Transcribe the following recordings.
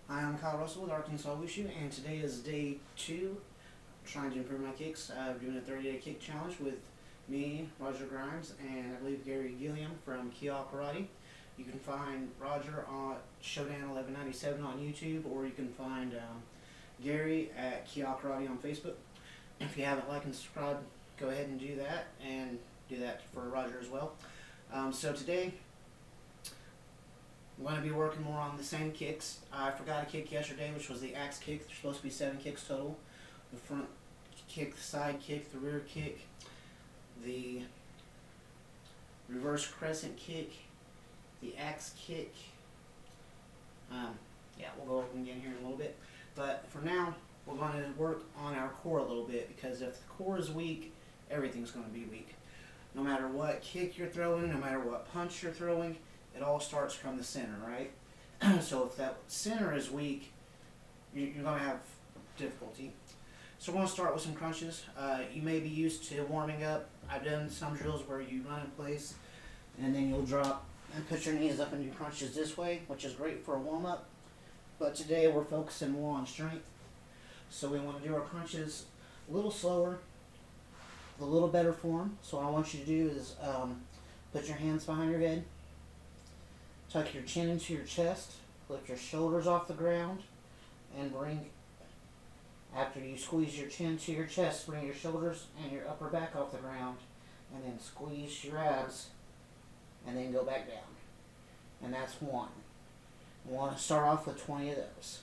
Hi, I'm Kyle Russell with Arkansas Wushu, and today is day 2, trying to improve my kicks. I'm doing a 30-day kick challenge with me, Roger Grimes, and I believe Gilliam from KIAI. You can find Roger on Shodan1197 on YouTube, or you can find Gary at KIAI on Facebook. If you haven't liked and subscribed, go ahead and do that, and do that for Roger as well. So today, I'm going to be working more on the same kicks. I forgot a kick yesterday, which was the axe kick. There's supposed to be 7 kicks total. The front kick, the side kick, the rear kick, the reverse crescent kick, the axe kick. Yeah, we'll go over them again here in a little bit. But for now, we're going to work on our core a little bit, because if the core is weak, everything's going to be weak. No matter what kick you're throwing, no matter what punch you're throwing, it all starts from the center, right? So if that center is weak, you're going to have difficulty. So we're going to start with some crunches. You may be used to warming up. I've done some drills where you run in place and then you'll drop and put your knees up and do crunches this way, which is great for a warm-up. But today we're focusing more on strength. So we want to do our crunches a little slower, a little better form. So what I want you to do is put your hands behind your head, tuck your chin into your chest, lift your shoulders off the ground, and bring, after you squeeze your chin to your chest, bring your shoulders and your upper back off the ground, and then squeeze your abs, and then go back down. And that's 1. We want to start off with 20 of those.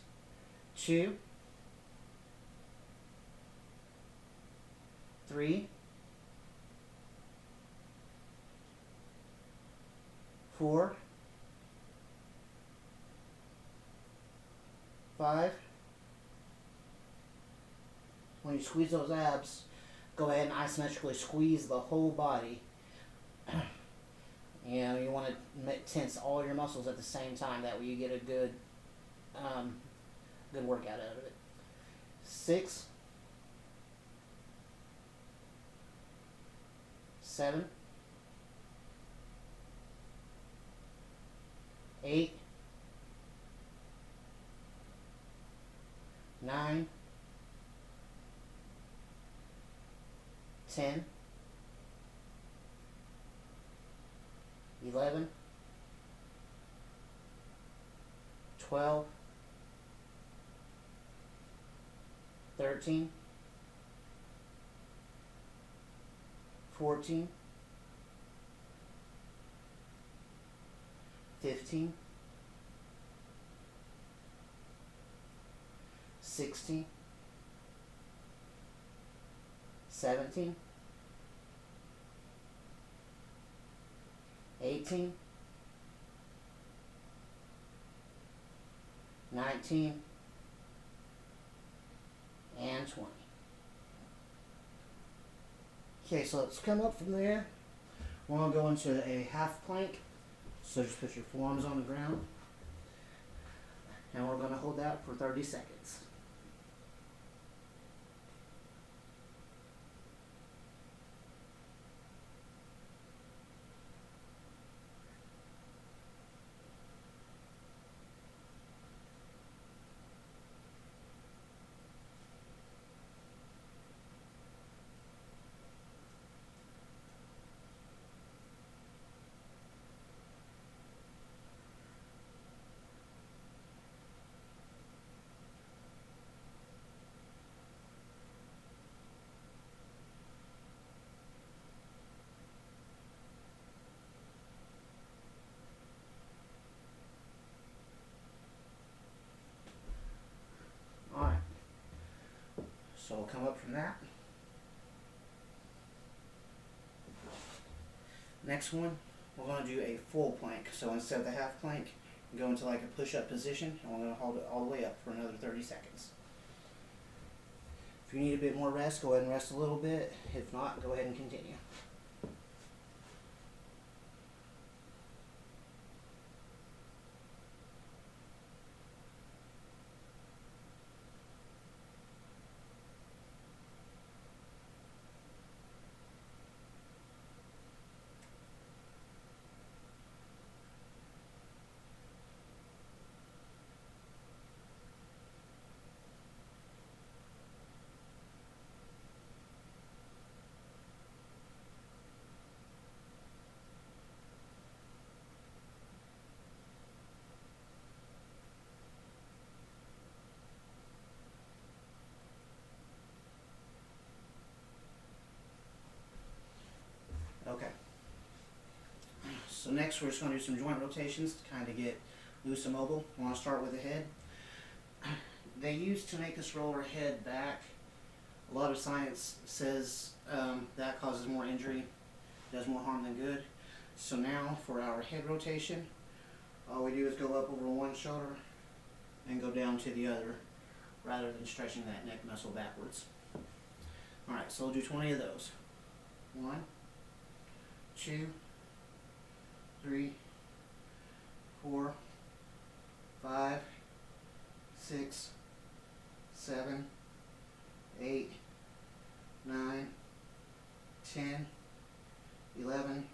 2, 3, 4, 5. When you squeeze those abs, go ahead and isometrically squeeze the whole body. You want to tense all your muscles at the same time. That way you get a good workout out of it. 6, 7, 8, 9, 10, 11, 12, 13, 14, 15, 16, 17, 18, 19, and 20. Okay, so let's come up from there. We're going to go into a half plank. So just put your forearms on the ground. And we're going to hold that for 30 seconds. Alright, so we'll come up from that. Next one, we're going to do a full plank. So instead of the half plank, go into like a push-up position, and we're going to hold it all the way up for another 30 seconds. If you need a bit more rest, go ahead and rest a little bit. If not, go ahead and continue. So next we're just going to do some joint rotations to kind of get loose and mobile. We want to start with the head. They used to make us roll our head back. A lot of science says that causes more injury, does more harm than good. So now for our head rotation, all we do is go up over one shoulder and go down to the other, rather than stretching that neck muscle backwards. Alright, so we'll do 20 of those. 1, 2, 3, 4, 5, 6, 7, 8, 9, 10, 11,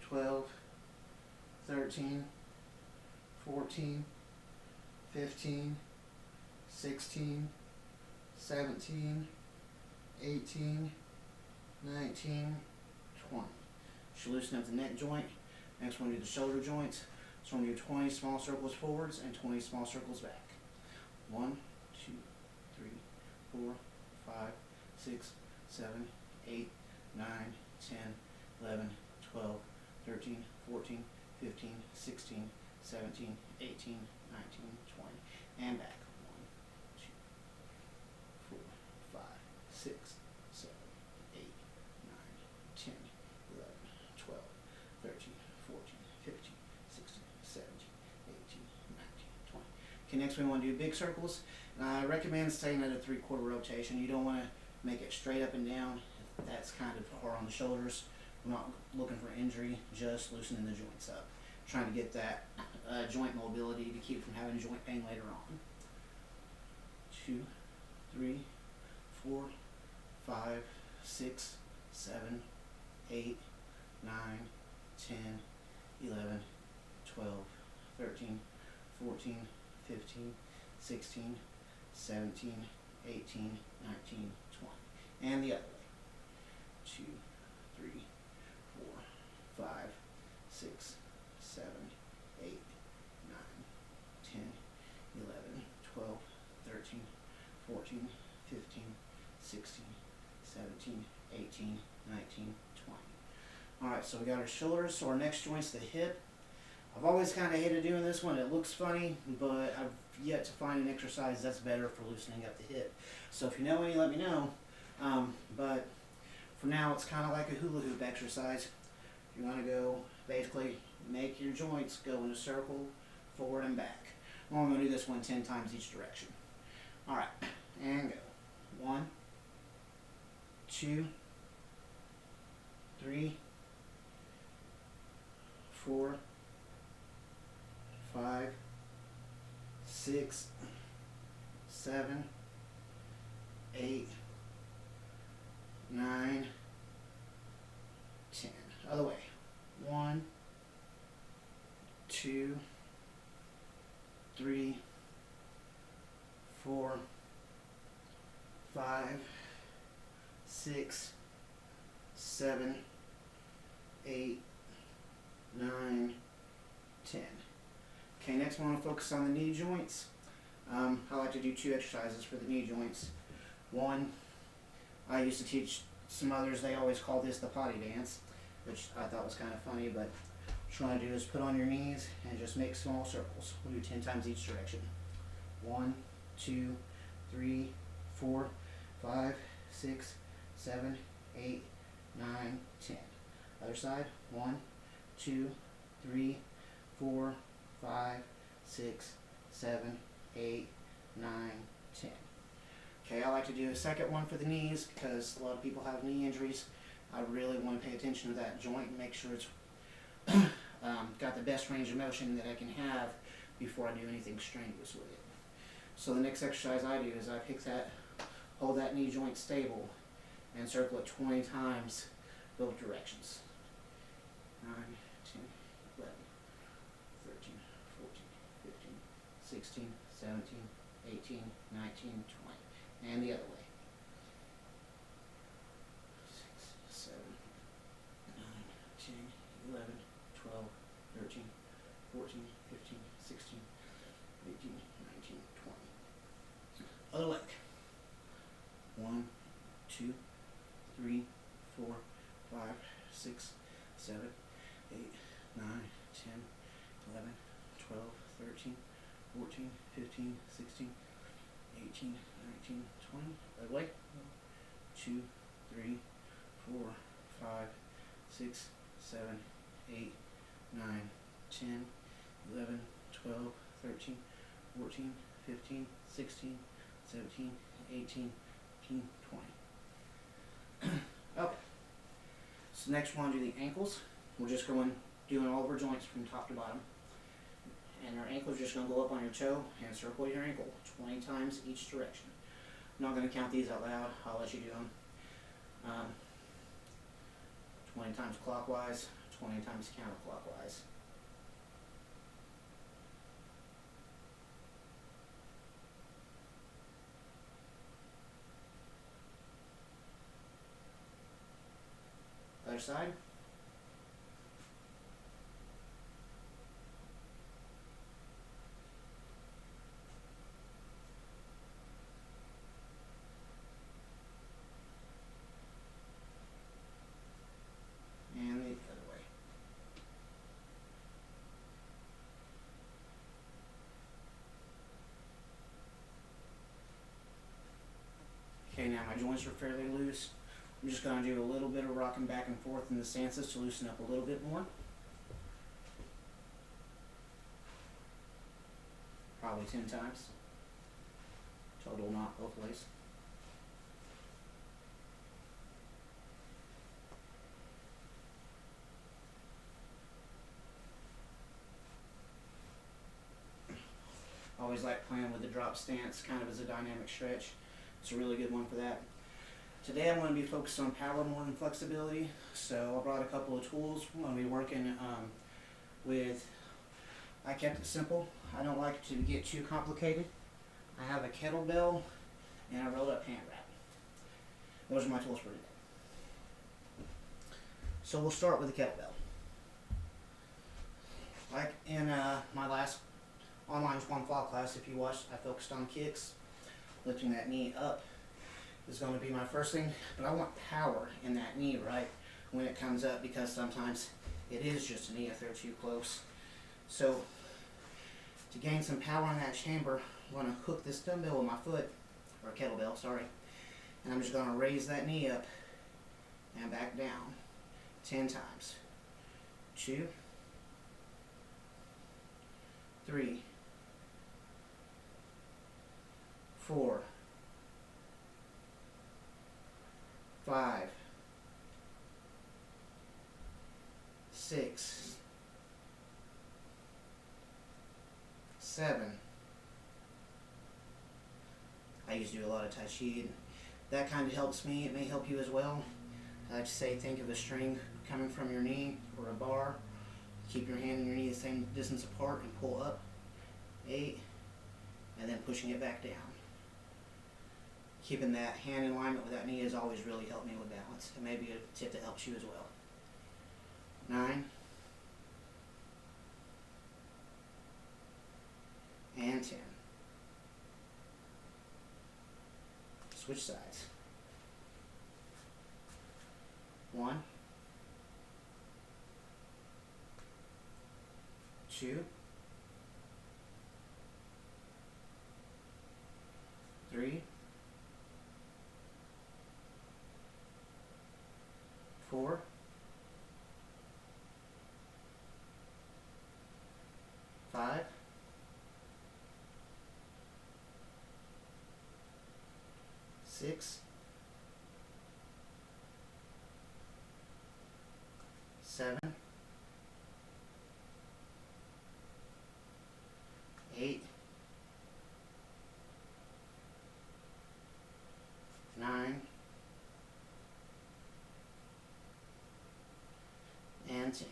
12, 13, 14, 15, 16, 17, 18, 19, 20. Should loosen up the neck joint. Next we're going to do the shoulder joints. So we're going to do 20 small circles forwards and 20 small circles back. 1, 2, 3, 4, 5, 6, 7, 8, 9, 10, 11, 12, 13, 14, 15, 16, 17, 18, 19, 20. And back. 1, 2, 4, 5, 6, 7, 8, 9, 10, 11, 12, 13, 14, 15, 16, 17, 18, 19, 20. Okay, next we want to do big circles. I recommend staying at a 3/4 rotation. You don't want to make it straight up and down. That's kind of hard on the shoulders. We're not looking for injury, just loosening the joints up. Trying to get that joint mobility to keep from having joint pain later on. 2, 3, 4, 5, 6, 7, 8, 9, 10, 11, 12, 13, 14, 15, 16, 17, 18, 19, 20. And the other way. 2, 3, 4, 5, 6, 7, 8, 9, 10, 11, 12, 13, 14, 15, 16, 17, 18, 19, 20. Alright, so we got our shoulders, so our next joint's the hip. I've always kind of hated doing this one. It looks funny, but I've yet to find an exercise that's better for loosening up the hip. So if you know any, let me know. But for now, it's kind of like a hula hoop exercise. You want to go, basically, make your joints go in a circle, forward and back. Well, I'm going to do this one 10 times each direction. Alright, and go. 1, 2, 3, 4, 5, 6, 7, 8, 9, 10. Other way. 1, 2, 3, 4, 5, 6, 7, 8, 9, 10. Okay, next I want to focus on the knee joints. I like to do 2 exercises for the knee joints. One, I used to teach some others, they always call this the potty dance, which I thought was kind of funny, but what you want to do is put on your knees and just make small circles. We'll do 10 times each direction. 1, 2, 3, 4, 5, 6, 7, 8, 9, 10. Other side. 1, 2, 3, 4, 5, 6, 7, 8, 9, 10. Okay, I like to do a second one for the knees because a lot of people have knee injuries. I really want to pay attention to that joint and make sure it's got the best range of motion that I can have before I do anything strenuous with it. So the next exercise I do is I pick that, hold that knee joint stable and circle it 20 times both directions. 9, 10, 11, 13, 14, 15, 16, 17, 18, 19, 20. And the other way. 6, 7, 9, 10, 11, 12, 13, 14, 15, 16, 18, 19, 20. Other leg. 1, 2, 3, 4, 5, 6, 7, 8, 9, 10, 11, 12, 13, 14, 15, 16, 18, 19, 20. Leg way. 2, 3, 4, 5, 6, 7, 8, 9, 10, 11, 12, 13, 14, 15, 16, 17, 18, 19, 20. Okay. So next we'll do the ankles. We're just doing all of our joints from top to bottom. And our ankle is just going to go up on your toe and circle your ankle 20 times each direction. I'm not going to count these out loud. I'll let you do them. 20 times clockwise, 20 times counterclockwise. Other side. And the other way. Okay, now my joints are fairly loose. I'm just going to do a little bit of rocking back and forth in the stances to loosen up a little bit more. Probably 10 times. Total, not both ways. I always like playing with the drop stance kind of as a dynamic stretch. It's a really good one for that. Today I'm going to be focused on power more than flexibility, so I brought a couple of tools. I'm going to be working I kept it simple. I don't like to get too complicated. I have a kettlebell and a rolled up hand wrap. Those are my tools for today. So we'll start with the kettlebell. Like in my last online one fall class, if you watched, I focused on kicks. Lifting that knee up is going to be my first thing, but I want power in that knee right when it comes up, because sometimes it is just a knee if they're too close. So to gain some power in that chamber, I'm going to hook this dumbbell with my foot, or kettlebell, sorry, and I'm just going to raise that knee up and back down 10 times. 2, 3, 4, 5, 6, 7. I used to do a lot of Tai Chi, and that kind of helps me. It may help you as well. I like to say, think of a string coming from your knee, or a bar. Keep your hand and your knee the same distance apart and pull up. 8, and then pushing it back down. Keeping that hand in alignment with that knee has always really helped me with balance. It may be a tip that helps you as well. 9, and 10. Switch sides. 1, 2, 3, 4, 5, 6, 7, 8, 9, and 10.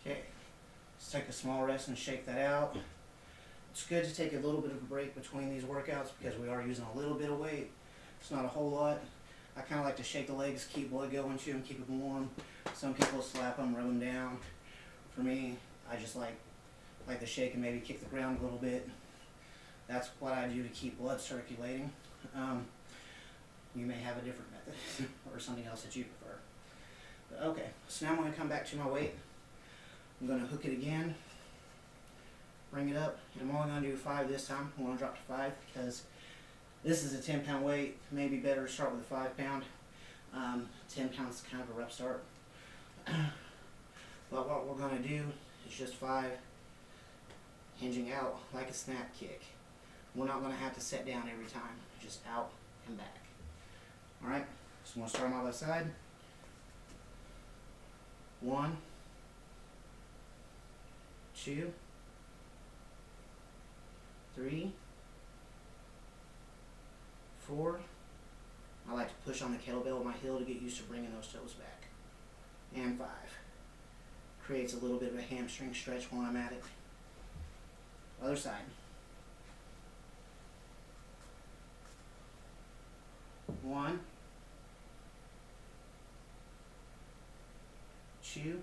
Okay, let's take a small rest and shake that out. It's good to take a little bit of a break between these workouts because we are using a little bit of weight. It's not a whole lot. I kind of like to shake the legs, keep blood going to them, keep it warm. Some people slap them, rub them down. For me, I just like to shake and maybe kick the ground a little bit. That's what I do to keep blood circulating. You may have a different method or something else that you prefer. Okay, so now I'm going to come back to my weight. I'm going to hook it again, bring it up, and I'm only going to do 5 this time. I'm going to drop to 5 because this is a 10-pound weight. Maybe better to start with a 5-pound. 10 pounds is kind of a rough start. But what we're going to do is just 5, hinging out like a snap kick. We're not going to have to set down every time, just out and back. Alright, so I'm going to start on my left side. 1, 2, 3, 4. I like to push on the kettlebell with my heel to get used to bringing those toes back. And 5. Creates a little bit of a hamstring stretch while I'm at it. Other side. 1, 2,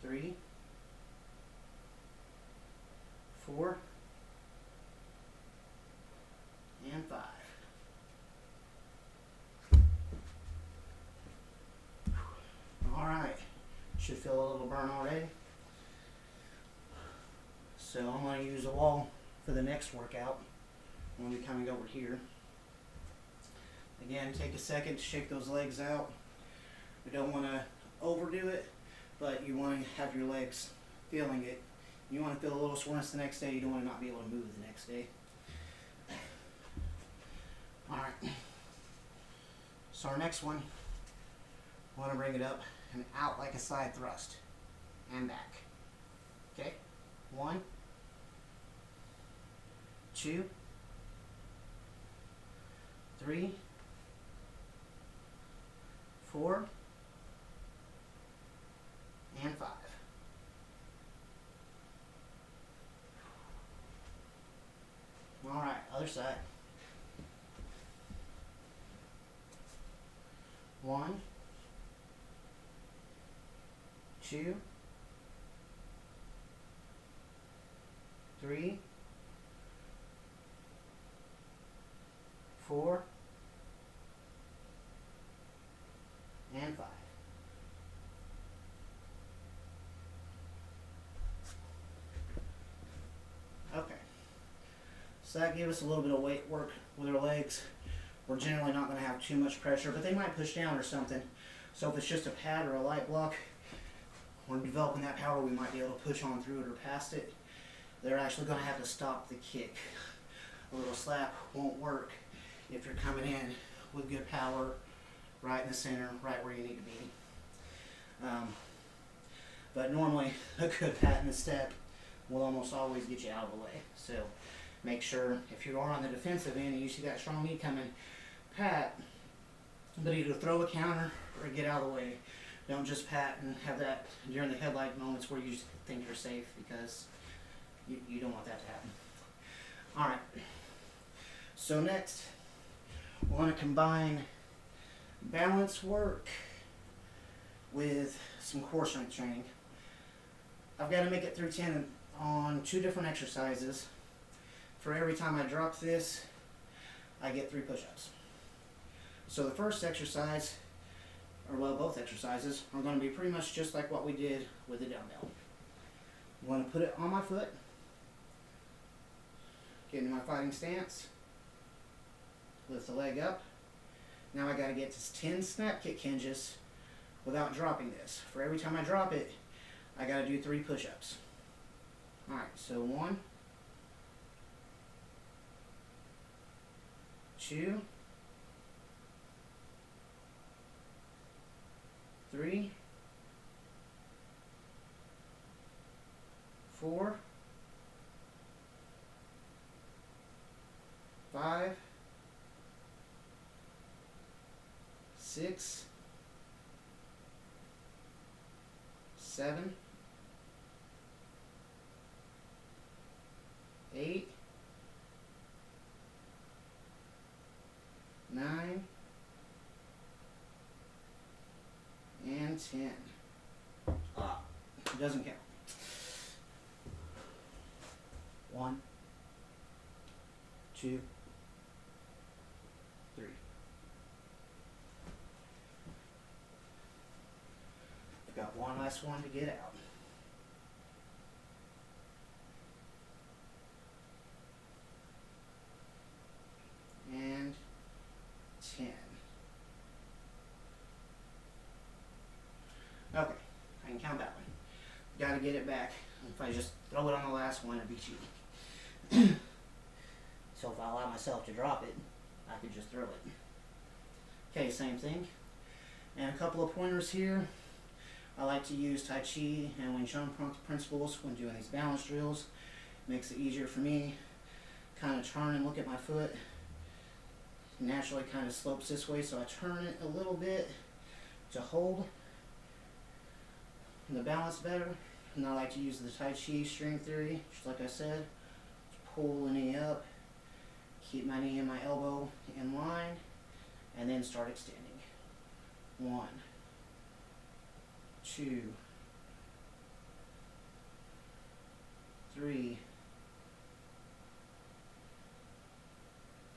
3, 4, and 5. Alright, should feel a little burn already. So I'm going to use the wall for the next workout. I'm going to be coming over here. Again, take a second to shake those legs out. We don't want to overdo it, but you want to have your legs feeling it. You want to feel a little soreness the next day. You don't want to not be able to move the next day. Alright. So our next one, we want to bring it up and out like a side thrust. And back. Okay? 1, 2, 3, 4, and 5. Alright, other side. 1, 2, 3, 4, and 5. Okay. So that gave us a little bit of weight work with our legs. We're generally not going to have too much pressure, but they might push down or something. So if it's just a pad or a light block, when developing that power, we might be able to push on through it or past it. They're actually going to have to stop the kick. A little slap won't work if you're coming in with good power right in the center, right where you need to be. But normally a good pat and a step will almost always get you out of the way. So make sure if you are on the defensive end and you see that strong knee coming, pat, but either throw a counter or get out of the way. Don't just pat and have that during the headlight moments where you think you're safe, because you don't want that to happen. Alright, so next we want to combine balance work with some core strength training. I've got to make it through 10 on 2 different exercises. For every time I drop this, I get 3 push-ups. So the first exercise, or well, both exercises, are going to be pretty much just like what we did with the dumbbell. I'm going to put it on my foot, get into my fighting stance, lift the leg up. Now I got to get to 10 snap kick hinges without dropping this. For every time I drop it, I got to do 3 push-ups. Alright, so 1, 2, 3, 4, 5, 6, 7, 8, 9, and 10. It doesn't count. 1, 2, 3, Got one last one to get out. And 10. Okay, I can count that one. Gotta get it back. If I just throw it on the last one, it'd be cheating. So if I allow myself to drop it, I could just throw it. Okay, same thing. And a couple of pointers here. I like to use Tai Chi and Wing Chun principles when doing these balance drills. Makes it easier for me. Kind of turn and look at my foot. Naturally kind of slopes this way, so I turn it a little bit to hold the balance better. And I like to use the Tai Chi string theory, just like I said. Pull the knee up, keep my knee and my elbow in line, and then start extending. 1, 2, 3,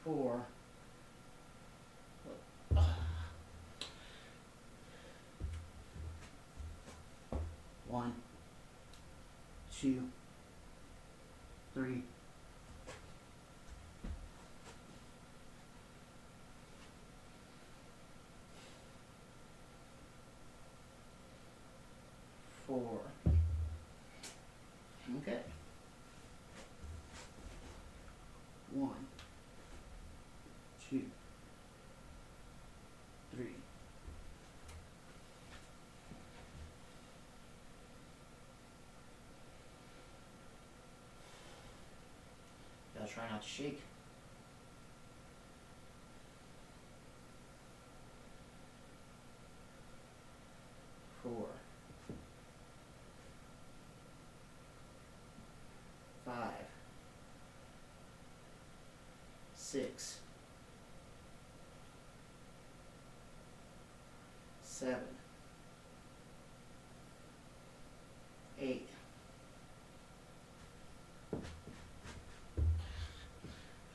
4, 1, 2, 3, 4. Okay. 1, 2, 3. Gotta try not to shake. 4, 5, 6, 7, 8.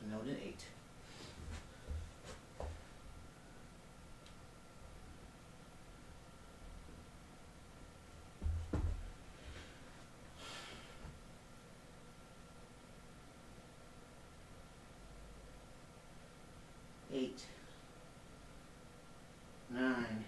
Noted 8. 8, 9,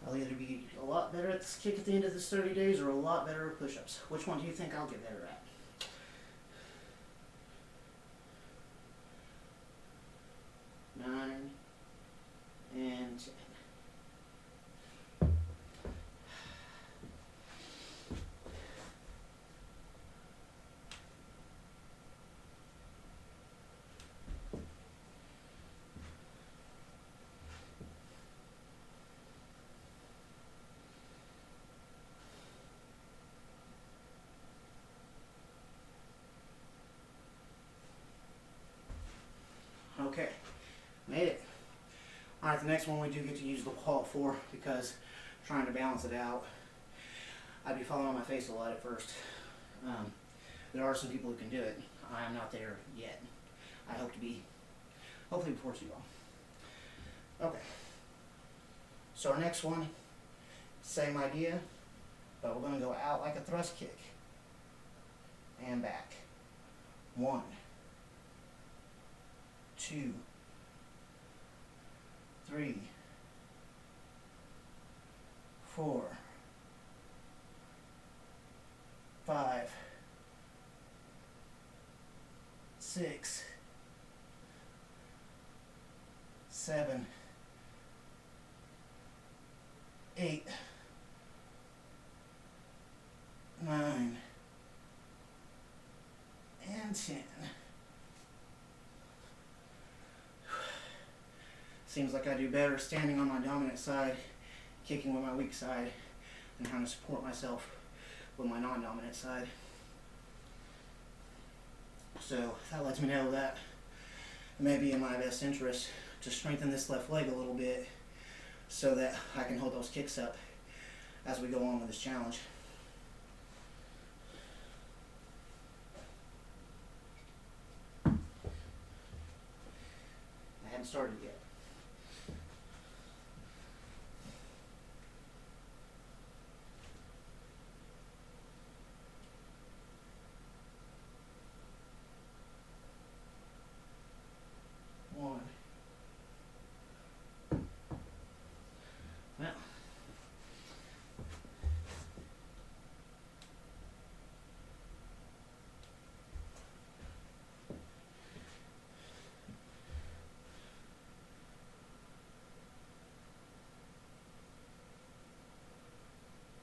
'll either be a lot better at this kick at the end of this 30 days or a lot better at push-ups. Which one do you think I'll get better at? 9 and 10. Okay, made it. Alright, the next one we do get to use the wall for, because trying to balance it out, I'd be falling on my face a lot at first. There are some people who can do it. I am not there yet. I hope to be, hopefully before too long. Okay, so our next one, same idea, but we're going to go out like a thrust kick and back. 1, 2, 3, 4, 5, 6, 7, 8, 9, and 10. Seems like I do better standing on my dominant side, kicking with my weak side, and trying to support myself with my non-dominant side. So that lets me know that it may be in my best interest to strengthen this left leg a little bit so that I can hold those kicks up as we go on with this challenge. haven't started yet. One. Well.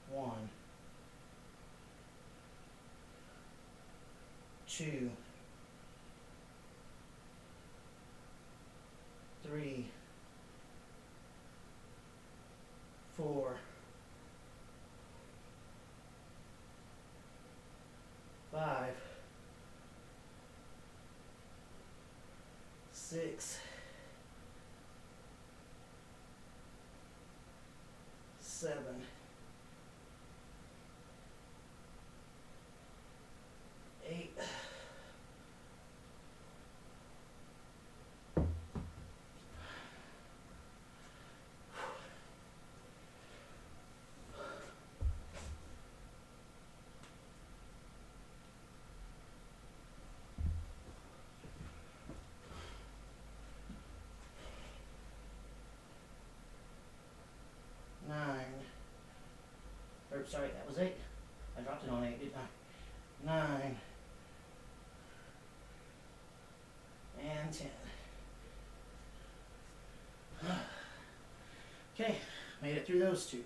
One. Two. Three. Four. Five. Six. Seven. 8. Nine. Or sorry, that was 8. I dropped it on 8, didn't I? 9. And 10. Okay, made it through those two.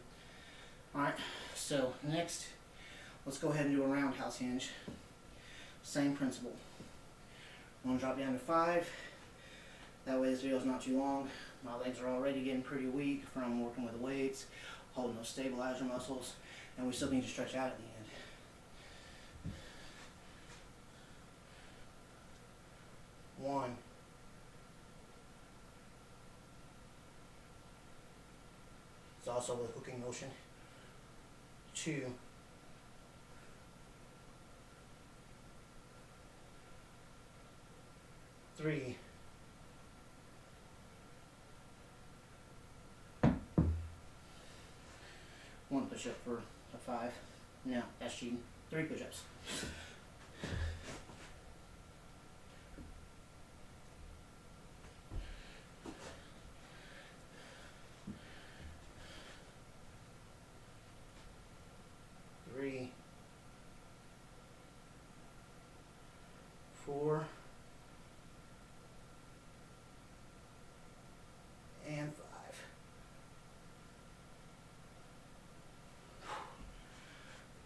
Alright, so next, let's go ahead and do a roundhouse hinge. Same principle. I'm going to drop down to 5. That way this video is not too long. My legs are already getting pretty weak from working with the weights, holding those stabilizer muscles, and we still need to stretch out at the end. One. It's also a hooking motion. 2. 3. 1 push-up for a 5. No, that's cheating. 3 push-ups. 3. 4. And 5.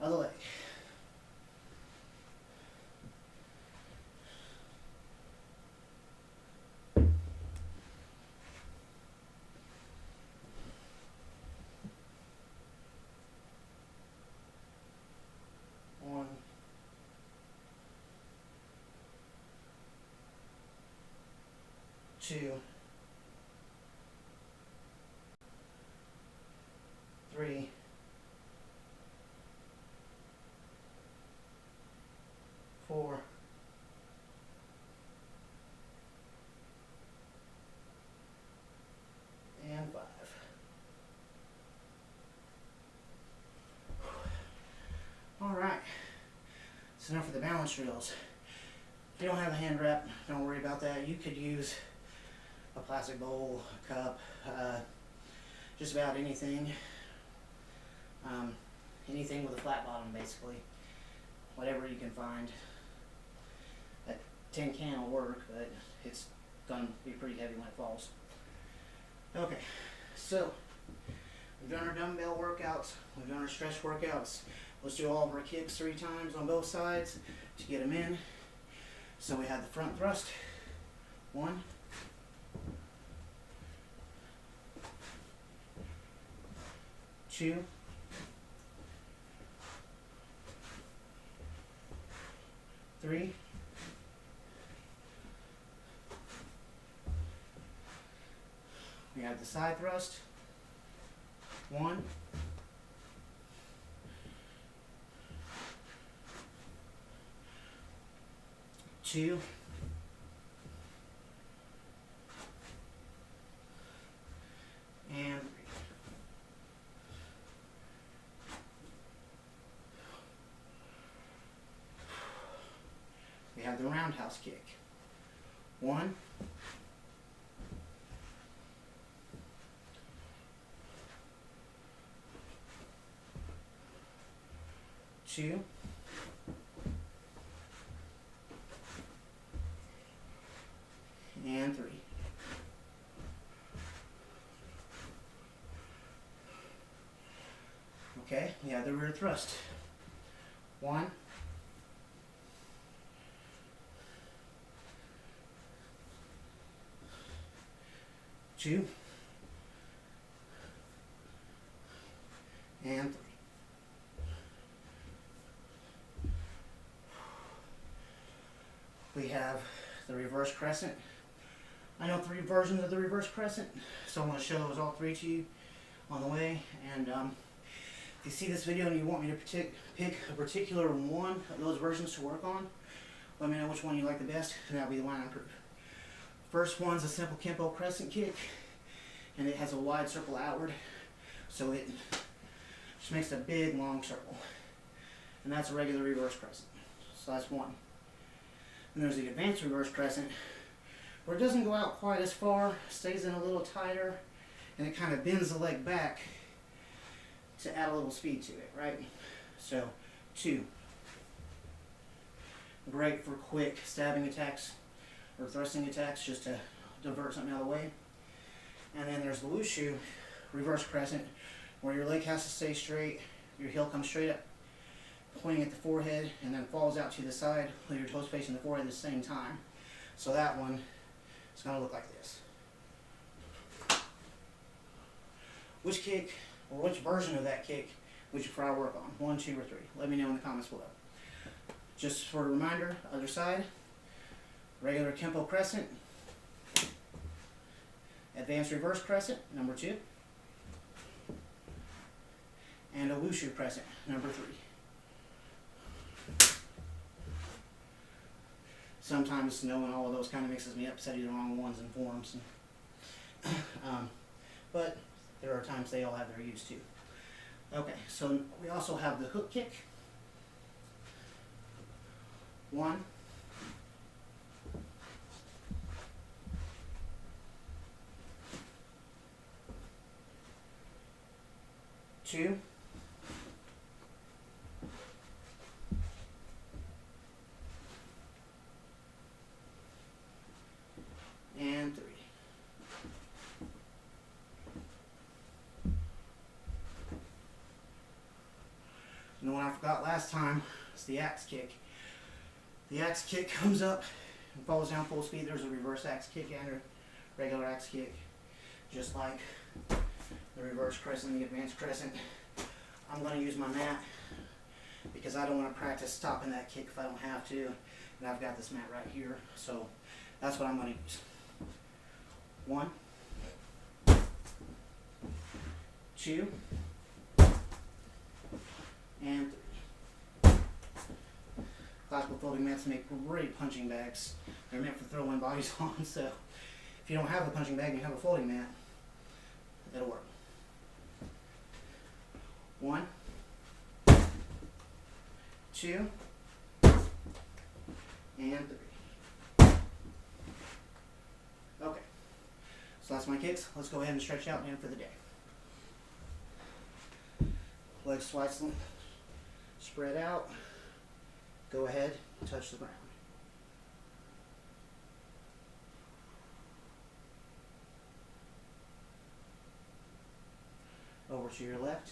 Other leg. One. 2. 3. 4. And 5. Alright, that's enough for the balance drills. If you don't have a hand wrap, don't worry about that. You could use a plastic bowl, a cup, just about anything. Anything with a flat bottom, basically. Whatever you can find. That tin can will work, but it's going to be pretty heavy when it falls. Okay, so we've done our dumbbell workouts, we've done our stretch workouts. Let's do all of our kicks 3 times on both sides to get them in. So we have the front thrust. 1. 2. 3. 'We have the side thrust. 1. 2. have the roundhouse kick. 1, 2, and 3. Okay, we have the rear thrust. 1, 2, and 3. We have the reverse crescent. I know 3 versions of the reverse crescent, so I'm going to show those all 3 to you on the way. And if you see this video and you want me to pick a particular one of those versions to work on, let me know which one you like the best, and that'll be the one I improve. First one's a simple Kempo crescent kick, and it has a wide circle outward, so it just makes a big long circle. And that's a regular reverse crescent. So that's one. And there's the advanced reverse crescent, where it doesn't go out quite as far, stays in a little tighter, and it kind of bends the leg back to add a little speed to it, right? So, 2. Great for quick stabbing attacks or thrusting attacks, just to divert something out of the way. And then there's the Wushu reverse crescent, where your leg has to stay straight, your heel comes straight up, pointing at the forehead, and then falls out to the side with your toes facing the forehead at the same time. So that one is going to look like this. Which kick, or which version of that kick, would you prefer I work on? 1, 2, or 3? Let me know in the comments below. Just for a reminder, other side, regular Kempo crescent, advanced reverse crescent, number 2, and a Wushu crescent, number 3. Sometimes knowing all of those kind of mixes me up, setting the wrong ones and forms. But there are times they all have their use too. Okay, so we also have the hook kick. 1, 2, and 3. And the one I forgot last time is the axe kick. The axe kick comes up and falls down full speed. There's a reverse axe kick and a regular axe kick, just like the reverse crescent and the advanced crescent. I'm going to use my mat because I don't want to practice stopping that kick if I don't have to. And I've got this mat right here, so that's what I'm going to use. 1, 2, and 3. Classical folding mats make great punching bags. They're meant for throwing bodies on, so if you don't have a punching bag and you have a folding mat, it'll work. 1, 2, and 3. Okay, so that's my kicks. Let's go ahead and stretch out and in for the day. Legs slightly spread out. Go ahead, touch the ground. Over to your left.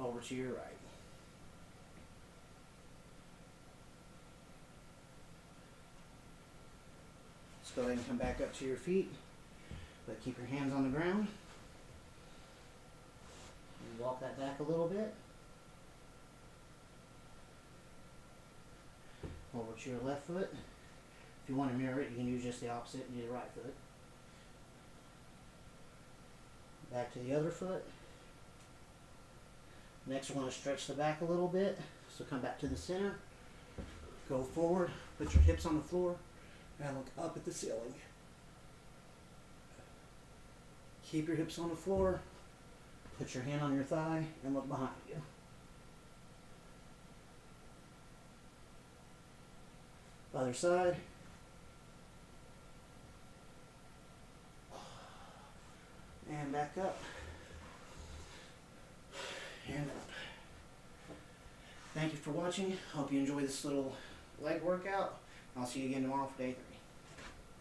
Over to your right. Let's go ahead and come back up to your feet, but keep your hands on the ground. And walk that back a little bit. Over to your left foot. If you want to mirror it, you can use just the opposite and do the right foot. Back to the other foot. Next, we're going to stretch the back a little bit. So come back to the center. Go forward. Put your hips on the floor. And look up at the ceiling. Keep your hips on the floor. Put your hand on your thigh and look behind you. Other side. And back up. And up. Thank you for watching. Hope you enjoy this little leg workout. I'll see you again tomorrow for day 3.